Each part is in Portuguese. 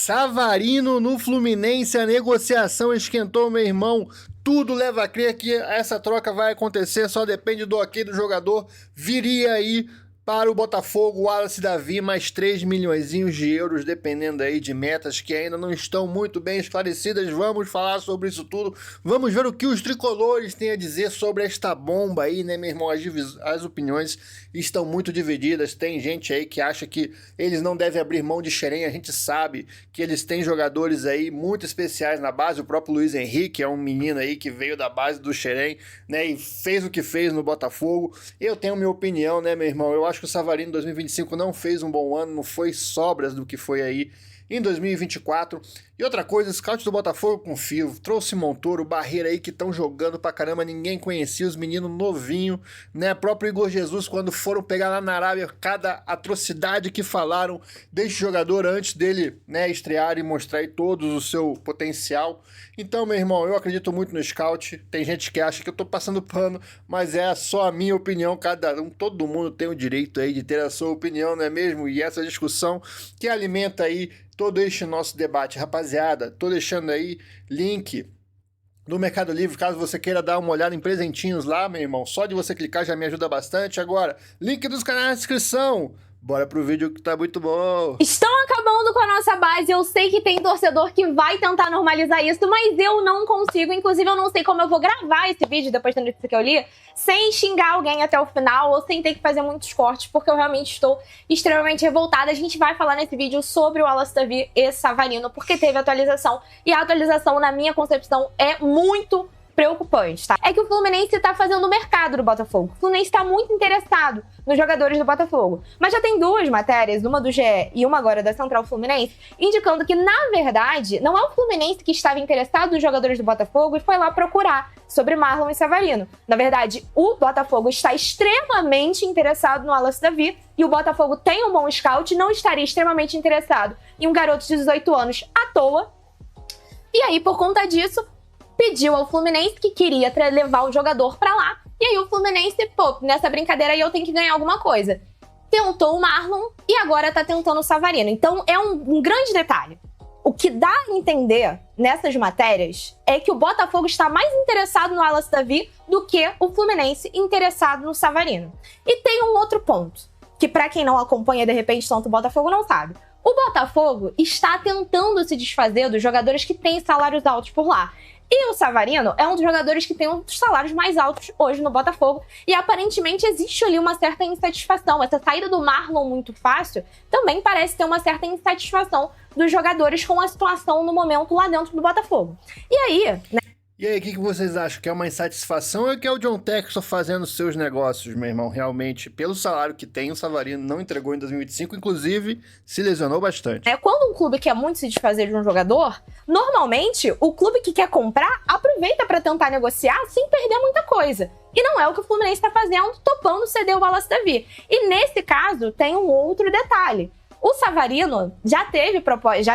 Savarino no Fluminense, a negociação esquentou, meu irmão. Tudo leva a crer que essa troca vai acontecer, só depende do ok do jogador. Viria aí para o Botafogo o Wallace Davi, mais 3 milhõezinhos de euros, dependendo aí de metas que ainda não estão muito bem esclarecidas. Vamos falar sobre isso tudo. Vamos ver o que os tricolores têm a dizer sobre esta bomba aí, né, meu irmão? As opiniões estão muito divididas. Tem gente aí que acha que eles não devem abrir mão de Xerém. A gente sabe que eles têm jogadores aí muito especiais na base. O próprio Luiz Henrique é um menino aí que veio da base do Xerém, né, e fez o que fez no Botafogo. Eu tenho minha opinião, né, meu irmão? Eu acho que o Savarino em 2025 não fez um bom ano, não foi sobras do que foi aí em 2024. E outra coisa, scout do Botafogo confio, trouxe Montoro, Barreira aí que estão jogando pra caramba, ninguém conhecia os meninos novinhos, né? Próprio Igor Jesus, quando foram pegar lá na Arábia, cada atrocidade que falaram deste jogador antes dele, né, estrear e mostrar aí todo o seu potencial. Então, meu irmão, eu acredito muito no scout. Tem gente que acha que eu tô passando pano, mas é só a minha opinião, cada um, todo mundo tem o direito aí de ter a sua opinião, não é mesmo? E essa discussão que alimenta aí todo este nosso debate. Rapaziada, tô deixando aí link no Mercado Livre, caso você queira dar uma olhada em presentinhos lá, meu irmão. Só de você clicar já me ajuda bastante. Agora, link dos canais na descrição. Bora pro vídeo que tá muito bom. Estão acabando com a nossa base. Eu sei que tem torcedor que vai tentar normalizar isso, mas eu não consigo. Inclusive, eu não sei como eu vou gravar esse vídeo depois da notícia que eu li, sem xingar alguém até o final ou sem ter que fazer muitos cortes, porque eu realmente estou extremamente revoltada. A gente vai falar nesse vídeo sobre o Wallace Davi e Savarino, porque teve atualização. E a atualização, na minha concepção, é muito preocupante, tá? É que o Fluminense tá fazendo o mercado do Botafogo. O Fluminense tá muito interessado nos jogadores do Botafogo. Mas já tem duas matérias, uma do GE e uma agora da Central Fluminense, indicando que, na verdade, não é o Fluminense que estava interessado nos jogadores do Botafogo e foi lá procurar sobre Marlon e Savarino. Na verdade, o Botafogo está extremamente interessado no Wallace Davi e o Botafogo tem um bom scout, não estaria extremamente interessado em um garoto de 18 anos à toa. E aí, por conta disso, pediu ao Fluminense que queria levar o jogador pra lá. E aí o Fluminense, pô, nessa brincadeira aí eu tenho que ganhar alguma coisa. Tentou o Marlon e agora tá tentando o Savarino. Então é um grande detalhe. O que dá a entender nessas matérias é que o Botafogo está mais interessado no Wallace Davi do que o Fluminense interessado no Savarino. E tem um outro ponto, que pra quem não acompanha de repente tanto o Botafogo não sabe. O Botafogo está tentando se desfazer dos jogadores que têm salários altos por lá. E o Savarino é um dos jogadores que tem um dos salários mais altos hoje no Botafogo. E aparentemente existe ali uma certa insatisfação. Essa saída do Marlon muito fácil também parece ter uma certa insatisfação dos jogadores com a situação no momento lá dentro do Botafogo. E aí, né? E aí, o que vocês acham? Que é uma insatisfação ou que é o John Textor fazendo seus negócios, meu irmão? Realmente, pelo salário que tem, o Savarino não entregou em 2025, inclusive se lesionou bastante. Quando um clube quer muito se desfazer de um jogador, normalmente o clube que quer comprar aproveita para tentar negociar sem perder muita coisa. E não é o que o Fluminense está fazendo, topando ceder o Wallace Davi. E nesse caso, tem um outro detalhe. O Savarino já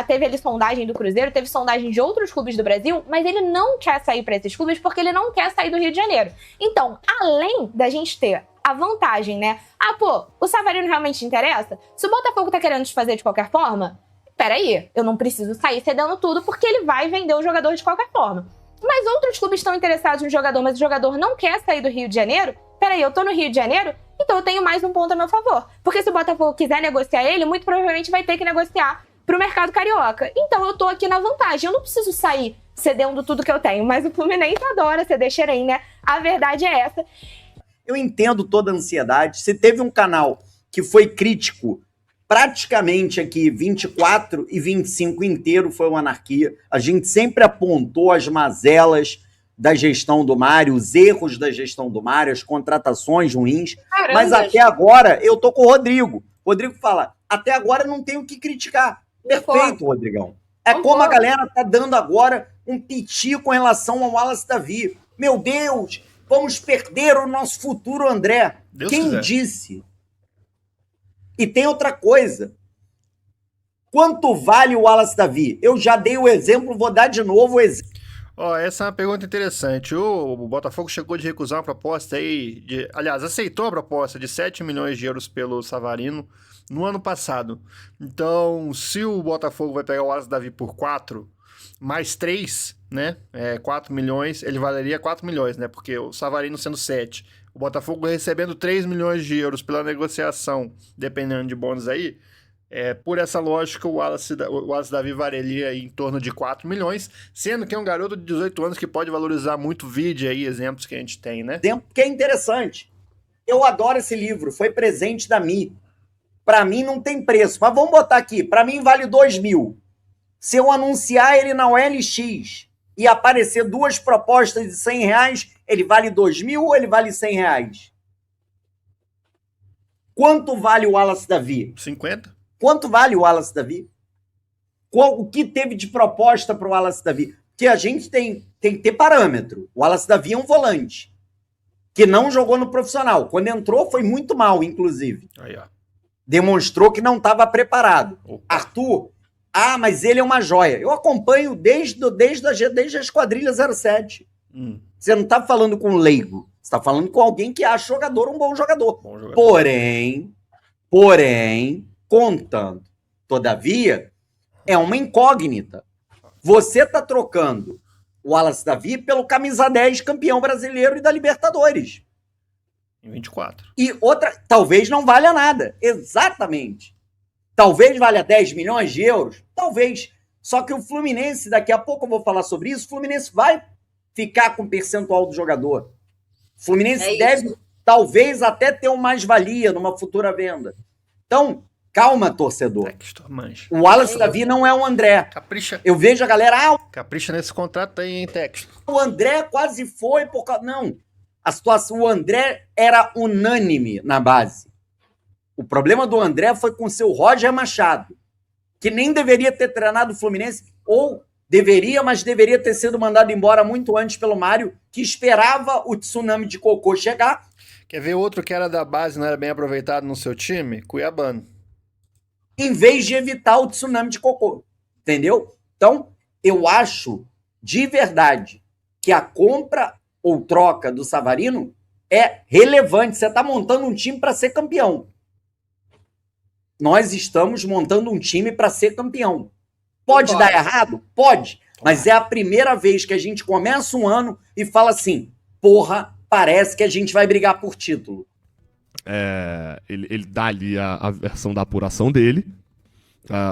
teve ali sondagem do Cruzeiro, teve sondagem de outros clubes do Brasil, mas ele não quer sair para esses clubes porque ele não quer sair do Rio de Janeiro. Então, além da gente ter a vantagem, né? Ah, pô, o Savarino realmente interessa? Se o Botafogo tá querendo desfazer de qualquer forma, peraí, eu não preciso sair cedendo tudo porque ele vai vender o jogador de qualquer forma. Mas outros clubes estão interessados no jogador, mas o jogador não quer sair do Rio de Janeiro? Peraí, eu tô no Rio de Janeiro? Então eu tenho mais um ponto a meu favor. Porque se o Botafogo quiser negociar ele, muito provavelmente vai ter que negociar pro mercado carioca. Então eu tô aqui na vantagem. Eu não preciso sair cedendo tudo que eu tenho. Mas o Fluminense adora ceder Xerém, né? A verdade é essa. Eu entendo toda a ansiedade. Se teve um canal que foi crítico, praticamente aqui 24 e 25 inteiro foi uma anarquia. A gente sempre apontou as mazelas da gestão do Mário, os erros da gestão do Mário, as contratações ruins. Caramba. Mas até agora eu tô com o Rodrigo. O Rodrigo fala, até agora não tenho o que criticar. Perfeito, Rodrigão. É como a galera tá dando agora um piti com relação ao Wallace Davi. Meu Deus, vamos perder o nosso futuro, André. Deus Quem quiser. disse? E tem outra coisa. Quanto vale o Wallace Davi? Eu já dei o exemplo, vou dar de novo o exemplo. Ó, essa é uma pergunta interessante. O Botafogo chegou de recusar uma proposta aí, aliás, aceitou a proposta de 7 milhões de euros pelo Savarino no ano passado. Então, se o Botafogo vai pegar o Wallace Davi por 4, mais 3, né? 4 milhões, ele valeria 4 milhões, né? Porque o Savarino sendo 7, o Botafogo recebendo 3 milhões de euros pela negociação, dependendo de bônus aí. Por essa lógica, o Wallace Davi valeria em torno de 4 milhões, sendo que é um garoto de 18 anos que pode valorizar muito vídeo aí, exemplos que a gente tem, né? Exemplo que é interessante. Eu adoro esse livro, foi presente da Mi. Para mim não tem preço, mas vamos botar aqui, para mim vale 2 mil. Se eu anunciar ele na OLX e aparecer 2 propostas de 100 reais, ele vale 2 mil ou ele vale 100 reais? Quanto vale o Wallace Davi? 50? Quanto vale o Wallace Davi? O que teve de proposta para o Wallace Davi? Porque a gente tem que ter parâmetro. O Wallace Davi é um volante que não jogou no profissional. Quando entrou, foi muito mal, inclusive. Aí, ó. Demonstrou que não estava preparado. Opa. Arthur, mas ele é uma joia. Eu acompanho desde a Esquadrilha 07. Você não está falando com um leigo. Você está falando com alguém que acha jogador um bom jogador. Porém, contando, todavia, é uma incógnita. Você está trocando o Wallace Davi pelo camisa 10 campeão brasileiro e da Libertadores. Em 24. E outra, talvez não valha nada. Exatamente. Talvez valha 10 milhões de euros. Talvez. Só que o Fluminense, daqui a pouco eu vou falar sobre isso, o Fluminense vai ficar com o percentual do jogador. O Fluminense deve, talvez, até ter uma mais-valia numa futura venda. Então, calma, torcedor. O Wallace Davi não é o André. Capricha. Eu vejo a galera... Capricha nesse contrato aí, hein, Texto? O André quase foi por causa... Não. A situação... O André era unânime na base. O problema do André foi com o seu Roger Machado, que nem deveria ter treinado o Fluminense, ou deveria, mas deveria ter sido mandado embora muito antes pelo Mário, que esperava o tsunami de cocô chegar. Quer ver outro que era da base e não era bem aproveitado no seu time? Cuiabano. Em vez de evitar o tsunami de cocô. Entendeu? Então, eu acho, de verdade, que a compra ou troca do Savarino é relevante. Você está montando um time para ser campeão. Nós estamos montando um time para ser campeão. Pode dar errado? Pode. Mas é a primeira vez que a gente começa um ano e fala assim, porra, parece que a gente vai brigar por título. Ele dá ali a versão da apuração dele,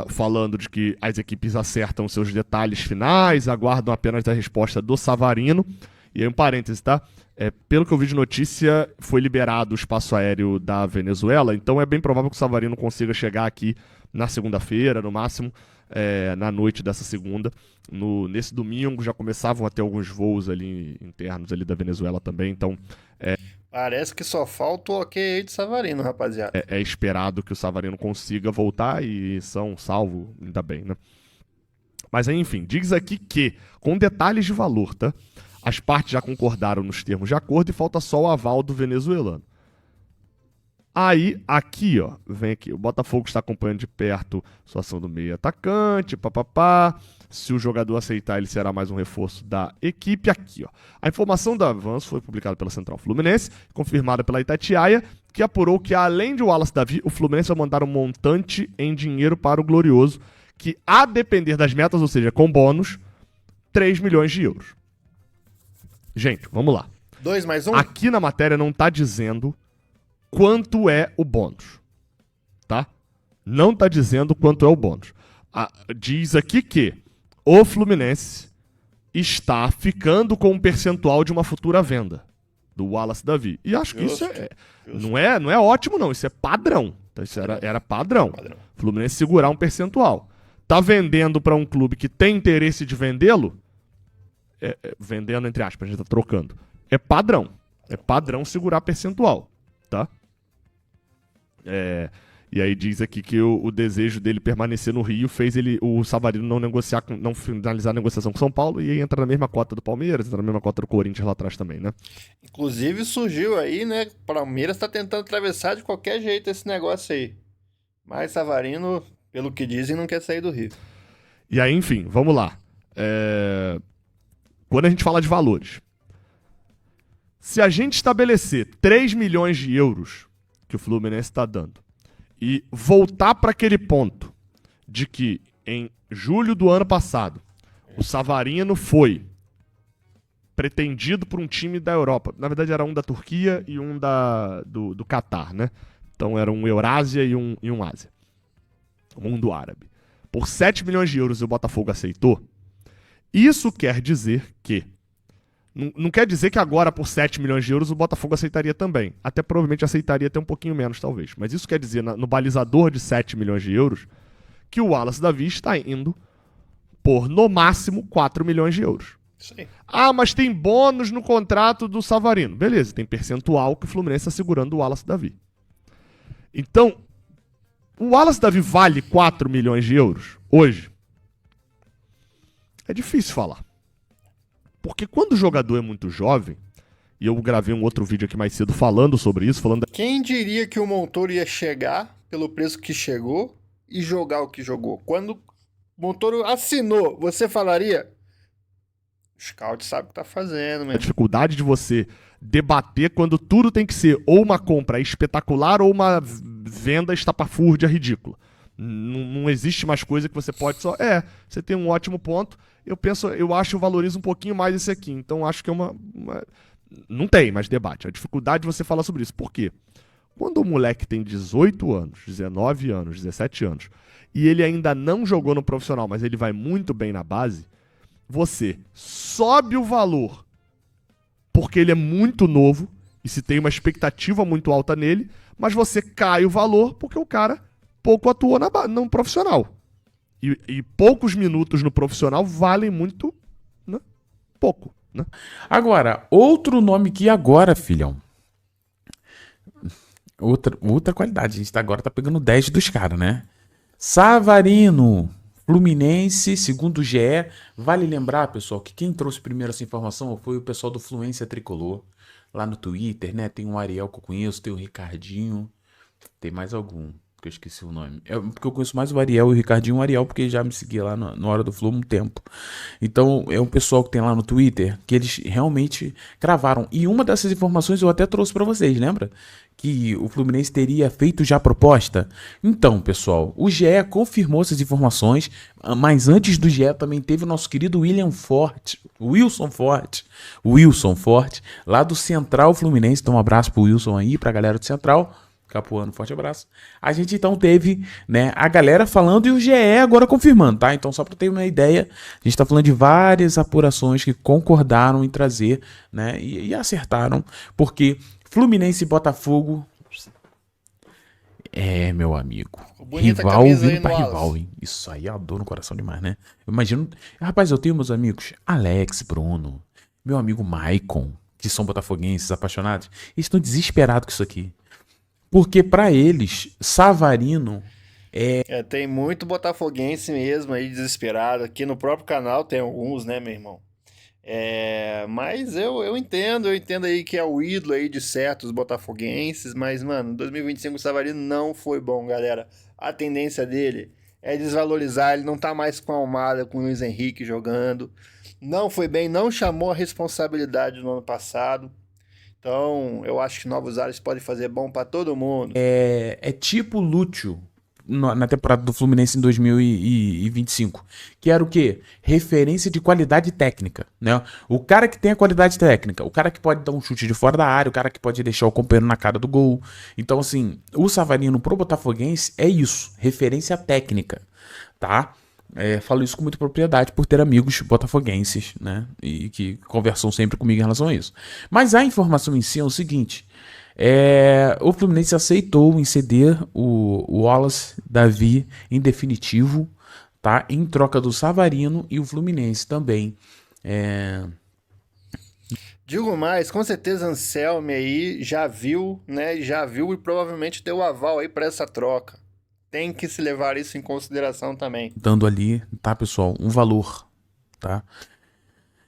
falando de que as equipes acertam seus detalhes finais, aguardam apenas a resposta do Savarino. E aí um parêntese, tá? Pelo que eu vi de notícia, foi liberado o espaço aéreo da Venezuela, então é bem provável que o Savarino consiga chegar aqui na segunda-feira, no máximo, na noite dessa segunda. Nesse domingo já começavam a ter alguns voos ali internos ali da Venezuela também, então... Parece que só falta o ok aí de Savarino, rapaziada. É esperado que o Savarino consiga voltar e são salvo, ainda bem, né? Mas aí, enfim, diz aqui que, com detalhes de valor, tá? As partes já concordaram nos termos de acordo e falta só o aval do venezuelano. Aí, aqui, ó, vem aqui. O Botafogo está acompanhando de perto a situação do meio atacante, papapá. Se o jogador aceitar, ele será mais um reforço da equipe. Aqui, ó. A informação do avanço foi publicada pela Central Fluminense, confirmada pela Itatiaia, que apurou que, além de Wallace Davi, o Fluminense vai mandar um montante em dinheiro para o Glorioso, que, a depender das metas, ou seja, com bônus, 3 milhões de euros. Gente, vamos lá. 2 mais 1? Aqui na matéria não tá dizendo quanto é o bônus, tá? Não tá dizendo quanto é o bônus. Diz aqui que o Fluminense está ficando com um percentual de uma futura venda do Wallace Davi. E acho que isso não é ótimo, não. Isso é padrão. Então, isso era padrão. O Fluminense segurar um percentual. Tá vendendo para um clube que tem interesse de vendê-lo? Vendendo, entre aspas, a gente tá trocando. É padrão. É padrão segurar percentual, tá? E aí diz aqui que o desejo dele permanecer no Rio fez o Savarino não finalizar a negociação com São Paulo e aí entra na mesma cota do Palmeiras, entra na mesma cota do Corinthians lá atrás também, né? Inclusive surgiu aí, né? O Palmeiras tá tentando atravessar de qualquer jeito esse negócio aí. Mas Savarino, pelo que dizem, não quer sair do Rio. E aí, enfim, vamos lá. quando a gente fala de valores, se a gente estabelecer 3 milhões de euros que o Fluminense está dando e voltar para aquele ponto de que em julho do ano passado o Savarino foi pretendido por um time da Europa. Na verdade era um da Turquia e um do Catar, né? Então era um Eurásia e um Ásia. O mundo árabe. Por 7 milhões de euros o Botafogo aceitou. Isso quer dizer que... Não quer dizer que agora por 7 milhões de euros o Botafogo aceitaria também. Até provavelmente aceitaria até um pouquinho menos, talvez. Mas isso quer dizer, no balizador de 7 milhões de euros, que o Wallace Davi está indo por, no máximo, 4 milhões de euros. Sim. Ah, mas tem bônus no contrato do Savarino. Beleza, tem percentual que o Fluminense está segurando o Wallace Davi. Então, o Wallace Davi vale 4 milhões de euros hoje? É difícil falar. Porque quando o jogador é muito jovem, e eu gravei um outro vídeo aqui mais cedo falando sobre isso, Quem diria que o Montoro ia chegar pelo preço que chegou e jogar o que jogou? Quando o Montoro assinou, você falaria... O scout sabe o que tá fazendo, a mesmo. dificuldade de você debater quando tudo tem que ser ou uma compra espetacular ou uma venda estapafúrdia ridícula. Não existe mais coisa que você pode só... você tem um ótimo ponto. Eu acho, eu valorizo um pouquinho mais esse aqui. Então acho que é uma... Não tem mais debate. A dificuldade de você falar sobre isso. Por quê? Quando o moleque tem 18 anos, 19 anos, 17 anos, e ele ainda não jogou no profissional, mas ele vai muito bem na base, você sobe o valor porque ele é muito novo e se tem uma expectativa muito alta nele, mas você cai o valor porque o cara pouco atuou no profissional. E poucos minutos no profissional valem muito, né? Pouco, né? Agora, outro nome que agora, filhão. Outra qualidade. A gente agora tá pegando 10 dos caras, né? Savarino, Fluminense, segundo o GE. Vale lembrar, pessoal, que quem trouxe primeiro essa informação foi o pessoal do Fluência Tricolor. Lá no Twitter, né? Tem o Ariel que eu conheço, tem o Ricardinho. Tem mais algum que eu esqueci o nome. Porque eu conheço mais o Ariel e o Ricardinho. O Ariel porque já me seguia lá na Hora do Flu há um tempo. Então é um pessoal que tem lá no Twitter que eles realmente cravaram. E uma dessas informações eu até trouxe pra vocês, lembra? Que o Fluminense teria feito já a proposta. Então, pessoal, o GE confirmou essas informações, mas antes do GE também teve o nosso querido Wilson Forte, lá do Central Fluminense. Então um abraço pro Wilson aí, pra galera do Central. Capuano, forte abraço. A gente então teve, né, a galera falando e o GE agora confirmando, tá? Então só para ter uma ideia, a gente tá falando de várias apurações que concordaram em trazer, né, e acertaram, porque Fluminense e Botafogo meu amigo, Bonita rival camisa aí vindo no pra Wallace. rival, hein? Isso aí é a dor no coração demais, né? Eu imagino, rapaz, eu tenho meus amigos Alex, Bruno, meu amigo Maicon, que são botafoguenses apaixonados, eles estão desesperados com isso aqui. Porque pra eles, Savarino Tem muito botafoguense mesmo aí desesperado. Aqui no próprio canal tem alguns, né, meu irmão? Mas eu entendo aí que é o ídolo aí de certos botafoguenses, mas, mano, 2025 o Savarino não foi bom, galera. A tendência dele é desvalorizar, ele não tá mais com a Almada, com o Luiz Henrique jogando. Não foi bem, não chamou a responsabilidade no ano passado. Então, eu acho que novos ares podem fazer bom pra todo mundo. é tipo Lúcio na temporada do Fluminense em 2025. Que era o quê? Referência de qualidade técnica, né? O cara que tem a qualidade técnica, o cara que pode dar um chute de fora da área, o cara que pode deixar o companheiro na cara do gol. Então, assim, o Savarino pro botafoguense é isso, referência técnica, tá? Falo isso com muita propriedade por ter amigos botafoguenses, né? E que conversam sempre comigo em relação a isso. Mas a informação em si é o seguinte: o Fluminense aceitou em ceder o Wallace Davi em definitivo, tá? Em troca do Savarino, e o Fluminense também. Digo mais, com certeza Anselme aí já viu, né? Já viu e provavelmente deu aval aí pra essa troca. Tem que se levar isso em consideração também. Dando ali, tá, pessoal, um valor, tá?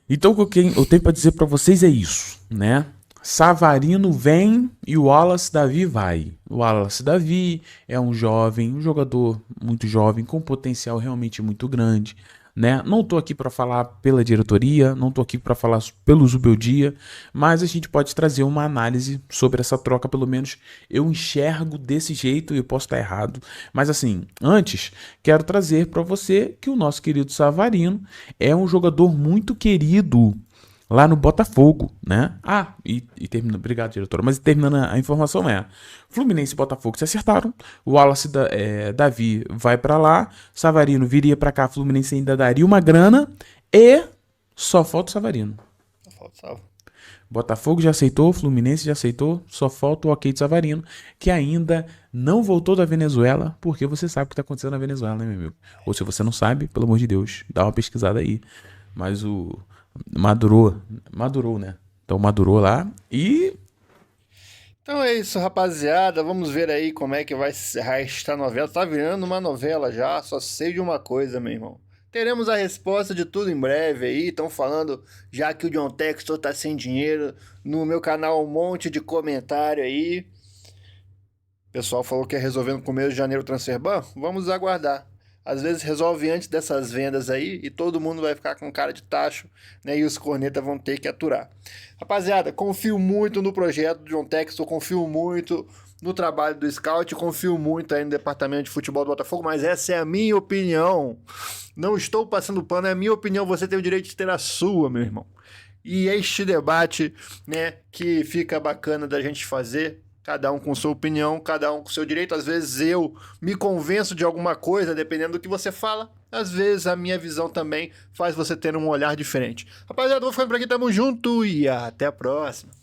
Então o que eu tenho pra dizer pra vocês é isso, né? Savarino vem e o Wallace Davi vai. O Wallace Davi é um jogador muito jovem, com potencial realmente muito grande, né? Não tô aqui para falar pela diretoria, não tô aqui para falar pelo Zubeldia, mas a gente pode trazer uma análise sobre essa troca, pelo menos eu enxergo desse jeito e eu posso estar errado. Mas assim, antes, quero trazer para você que o nosso querido Savarino é um jogador muito querido lá no Botafogo, né? Terminando, obrigado, diretora. Mas terminando a informação Fluminense e Botafogo se acertaram, o Wallace Davi vai pra lá, Savarino viria pra cá, Fluminense ainda daria uma grana e só falta o Savarino. Botafogo já aceitou, Fluminense já aceitou, só falta o ok de Savarino, que ainda não voltou da Venezuela, porque você sabe o que tá acontecendo na Venezuela, né, meu amigo? Ou se você não sabe, pelo amor de Deus, dá uma pesquisada aí. Mas o madurou, né? Então madurou lá e... Então é isso, rapaziada. Vamos ver aí como é que vai estar a novela. Tá virando uma novela já, só sei de uma coisa, meu irmão. Teremos a resposta de tudo em breve aí. Estão falando já que o John Textor tá sem dinheiro. No meu canal um monte de comentário aí. O pessoal falou que ia resolver no começo de janeiro o transfer ban. Vamos aguardar. Às vezes resolve antes dessas vendas aí e todo mundo vai ficar com cara de tacho, né? E os cornetas vão ter que aturar. Rapaziada, confio muito no projeto do John Textor, confio muito no trabalho do Scout, confio muito aí no departamento de futebol do Botafogo, mas essa é a minha opinião. Não estou passando pano, é a minha opinião, você tem o direito de ter a sua, meu irmão. E este debate, né, que fica bacana da gente fazer, cada um com sua opinião, cada um com seu direito. Às vezes eu me convenço de alguma coisa, dependendo do que você fala. Às vezes a minha visão também faz você ter um olhar diferente. Rapaziada, vou ficando por aqui, tamo junto e até a próxima.